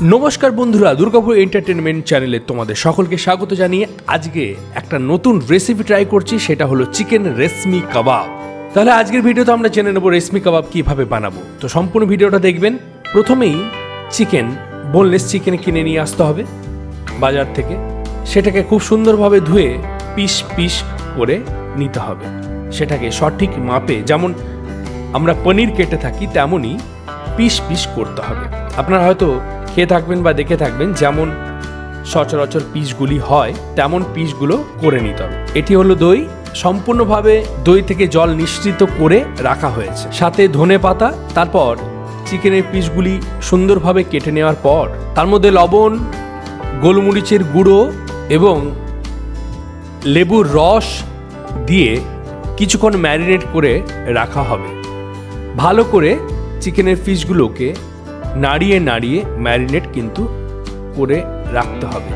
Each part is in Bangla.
नमस्कार बंधुरा दुर्गापुर एंटारटेनमेंट चैनेले तुम्हारे सकलके स्वागत जानिए आज के एक नतून रेसिपि ट्राई करছি সেটা হলো চিকেন রেশমি কাবাব। তাহলে আজকের ভিডিওতে আমরা জেনে নেব রেশমি কাবাব কিভাবে বানাবো। তো সম্পূর্ণ ভিডিওটা দেখবেন। প্রথমেই চিকেন বোনলেস চিকেন কিনে নিয়ে আসতে হবে বাজার থেকে, সেটাকে খুব সুন্দরভাবে ধুয়ে পিস পিস করে নিতে হবে। সেটাকে সঠিক মাপে যেমন আমরা পনির কেটে থাকি তেমনই পিস পিস করতে হবে। আপনারা হয়তো খেয়ে থাকবেন বা দেখে থাকবেন যেমন সচরাচর পিসগুলি হয় তেমন পিসগুলো করে নিতে হবে। এটি হলো দই, সম্পূর্ণভাবে দই থেকে জল নিঃসৃত করে রাখা হয়েছে, সাথে ধনে পাতা। তারপর চিকেনের পিসগুলি সুন্দরভাবে কেটে নেওয়ার পর তার মধ্যে লবণ, গোলমরিচের গুঁড়ো এবং লেবুর রস দিয়ে কিছুক্ষণ ম্যারিনেট করে রাখা হবে। ভালো করে চিকেনের পিসগুলোকে নাড়িয়ে নাড়িয়ে ম্যারিনেট কিন্তু করে রাখতে হবে।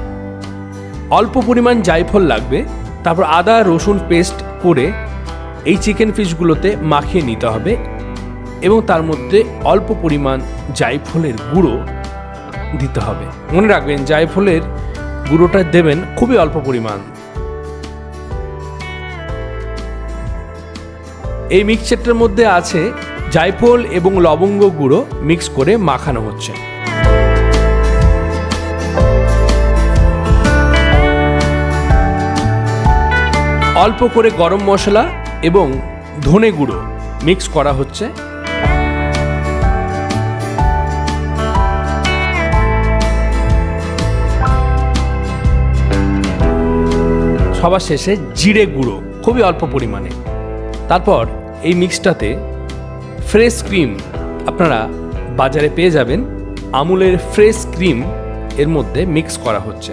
অল্প পরিমাণ জায়ফল লাগবে। তারপর আদা রসুন পেস্ট করে এই চিকেন পিসগুলোতে মাখিয়ে নিতে হবে এবং তার মধ্যে অল্প পরিমাণ জায়ফলের গুঁড়ো দিতে হবে। মনে রাখবেন জায়ফলের গুঁড়োটা দেবেন খুবই অল্প পরিমাণ। এই মিক্সচারটার মধ্যে আছে জায়ফল এবং লবঙ্গ গুঁড়ো মিক্স করে মাখানো হচ্ছে। অল্প করে গরম মশলা এবং ধনে গুঁড়ো মিক্স করা হচ্ছে। সবার শেষে জিরে গুঁড়ো খুবই অল্প পরিমাণে। তারপর এই মিক্সটাতে ফ্রেশ ক্রিম আপনারা বাজারে পেয়ে যাবেন, আমুলের ফ্রেশ ক্রিম এর মধ্যে মিক্স করা হচ্ছে।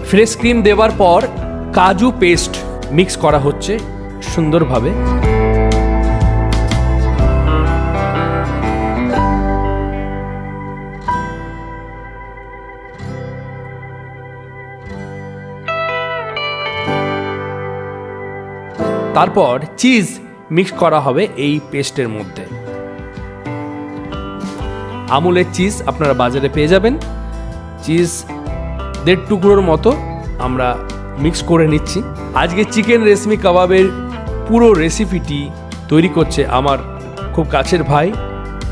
ফ্রেশ ক্রিম দেওয়ার পর কাজু পেস্ট মিক্স করা হচ্ছে সুন্দরভাবে। তারপর চিজ মিক্স করা হবে এই পেস্টের মধ্যে। আমুলের চিজ আপনারা বাজারে পেয়ে যাবেন। চিজ 1.5 টুকরোর মতো আমরা মিক্স করে নিচ্ছি। আজকে চিকেন রেশমি কাবাবের পুরো রেসিপিটি তৈরি করছে আমার খুব কাছের ভাই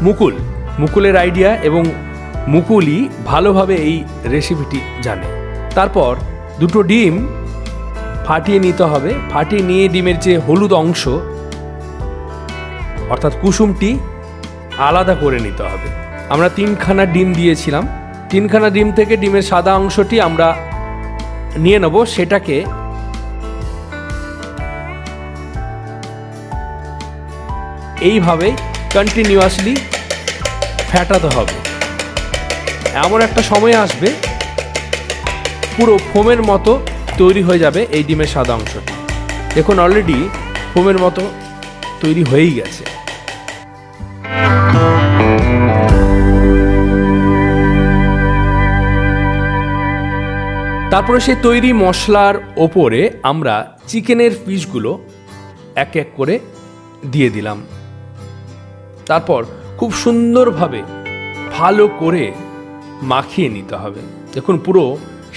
মুকুল। মুকুলের আইডিয়া এবং মুকুলই ভালোভাবে এই রেসিপিটি জানে। তারপর 2টো ডিম ফাটিয়ে নিতে হবে। ফাটিয়ে নিয়ে ডিমের যে হলুদ অংশ অর্থাৎ কুসুমটি আলাদা করে নিতে হবে। আমরা 3খানা ডিম দিয়েছিলাম। 3খানা ডিম থেকে ডিমের সাদা অংশটি আমরা নিয়ে নেব। সেটাকে এইভাবে কন্টিনিউয়াসলি ফেটাতে হবে। এমন একটা সময় আসবে পুরো ফোমের মতো তৈরি হয়ে যাবে এই ডিমের সাদা অংশটি। দেখুন অলরেডি ফোমের মতো তৈরি হয়েই গেছে। তারপরে সেই তৈরি মশলার ওপরে আমরা চিকেনের পিসগুলো এক এক করে দিয়ে দিলাম। তারপর খুব সুন্দরভাবে ভালো করে মাখিয়ে নিতে হবে। দেখুন পুরো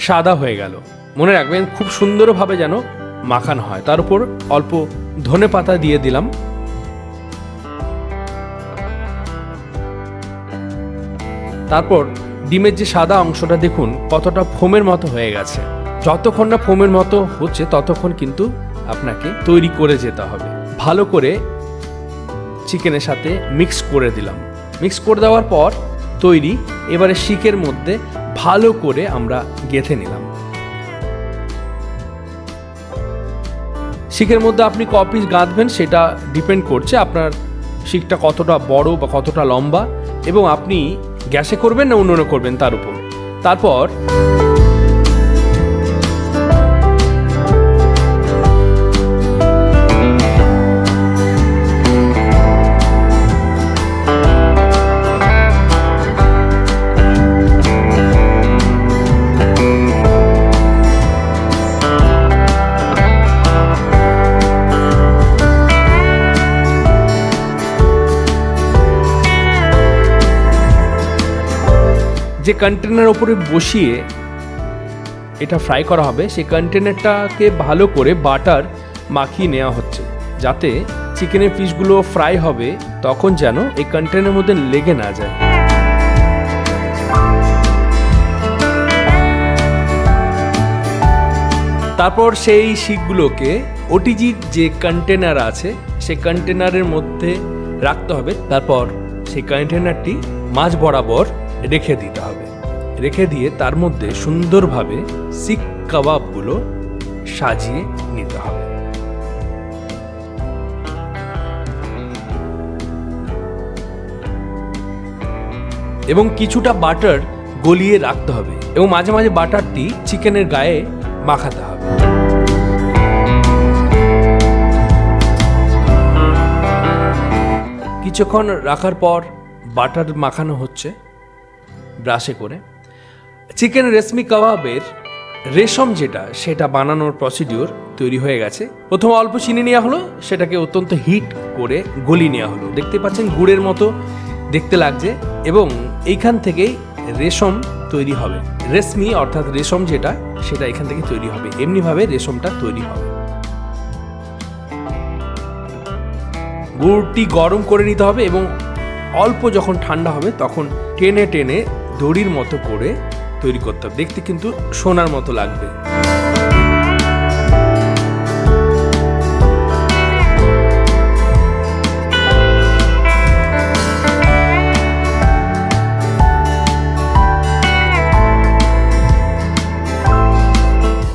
সাদা হয়ে গেল। মনে রাখবেন খুব সুন্দরভাবে যেন মাখানো হয়। তার উপর অল্প ধনে পাতা দিয়ে দিলাম। তারপর ডিমের যে সাদা অংশটা দেখুন কতটা ফোমের মতো হয়ে গেছে। যতক্ষণ না ফোমের মতো হচ্ছে ততক্ষণ কিন্তু আপনাকে তৈরি করে যেতে হবে। ভালো করে চিকেনের সাথে মিক্স করে দিলাম। মিক্স করে দেওয়ার পর তৈরি। এবারে শিকের মধ্যে ভালো করে আমরা গেঁথে নিলাম। শিকের মধ্যে আপনি ক পিস গাঁথবেন সেটা ডিপেন্ড করছে আপনার শিকটা কতটা বড় বা কতটা লম্বা এবং আপনি গ্যাসে করবেন না উনুনে করবেন তার উপর। তারপর যে কন্টেনার ওপরে বসিয়ে এটা ফ্রাই করা হবে সেই কন্টেনারটাকে ভালো করে বাটার মাখিয়ে নেওয়া হচ্ছে, যাতে চিকেনের পিসগুলো ফ্রাই হবে তখন যেন এই কন্টেনারের মধ্যে লেগে না যায়। তারপর সেই শিকগুলোকে ওটিজির যে কন্টেনার আছে সেই কন্টেনারের মধ্যে রাখতে হবে। তারপর সেই কন্টেনারটি মাঝ বরাবর রেখে দিতে হবে। রেখে দিয়ে তার মধ্যে সুন্দরভাবে শিক কাবাবগুলো সাজিয়ে নিতে হবে। এবং কিছুটা বাটার গলিয়ে রাখতে হবে এবং মাঝে মাঝে বাটারটি চিকেনের গায়ে মাখাতে হবে। কিছুক্ষণ রাখার পর বাটার মাখানো হচ্ছে ব্রাশে করে। চিকেন রেশমি কাবাবের রেশম যেটা সেটা বানানোর প্রসিডিওর তৈরি হয়ে গেছে। প্রথমে অল্প চিনি নেওয়া হলো, সেটাকে অত্যন্ত হিট করে গলিয়ে নেওয়া হলো। দেখতে পাচ্ছেন গুড়ের মতো দেখতে লাগছে এবং এইখান থেকেই রেশম তৈরি হবে। রেশমি অর্থাৎ রেশম যেটা সেটা এখান থেকে তৈরি হবে। এমনিভাবে রেশমটা তৈরি হবে। গুড়টি গরম করে নিতে হবে এবং অল্প যখন ঠান্ডা হবে তখন টেনে টেনে দড়ির মতো করে তৈরি করতে হবে। দেখতে কিন্তু সোনার মতো লাগবে।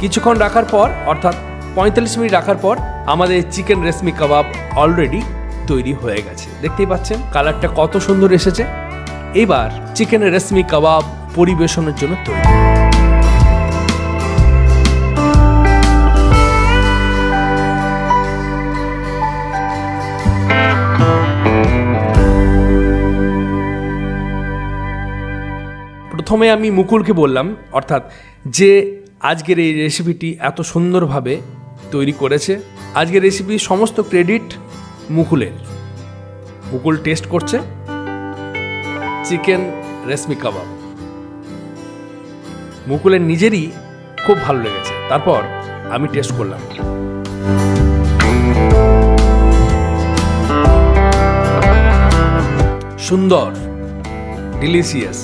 কিছুক্ষণ রাখার পর অর্থাৎ 45 মিনিট রাখার পর আমাদের চিকেন রেশমি কাবাব অলরেডি তৈরি হয়ে গেছে। দেখতেই পাচ্ছেন কালারটা কত সুন্দর এসেছে। এবার চিকেন রেশমি কাবাব পরিবেশনের জন্য তৈরি। প্রথমে আমি মুকুলকে বললাম, অর্থাৎ যে আজকের এই রেসিপিটি এত সুন্দরভাবে তৈরি করেছে। আজকের রেসিপির সমস্ত ক্রেডিট মুকুলের। মুকুল টেস্ট করছে চিকেন রেশমি কাবাব। মুকুলের নিজেরই খুব ভালো লেগেছে। তারপর আমি টেস্ট করলাম। সুন্দর, ডিলিশিয়াস,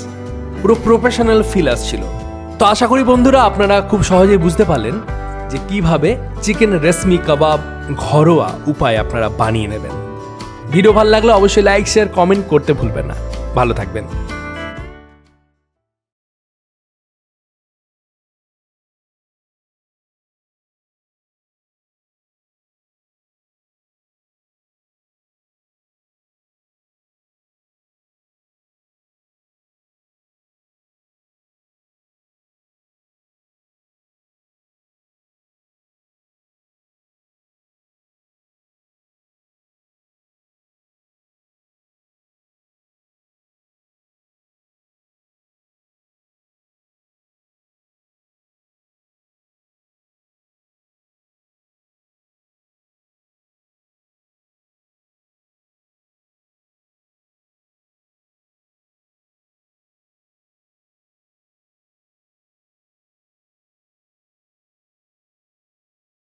পুরো প্রফেশনাল ফিল আসছিল। তো আশা করি বন্ধুরা আপনারা খুব সহজেই বুঝতে পারলেন যে কিভাবে চিকেন রেশমি কাবাব ঘরোয়া উপায়ে আপনারা বানিয়ে নেবেন। ভিডিও ভালো লাগলে অবশ্যই লাইক, শেয়ার, কমেন্ট করতে ভুলবেন না। ভালো থাকবেন।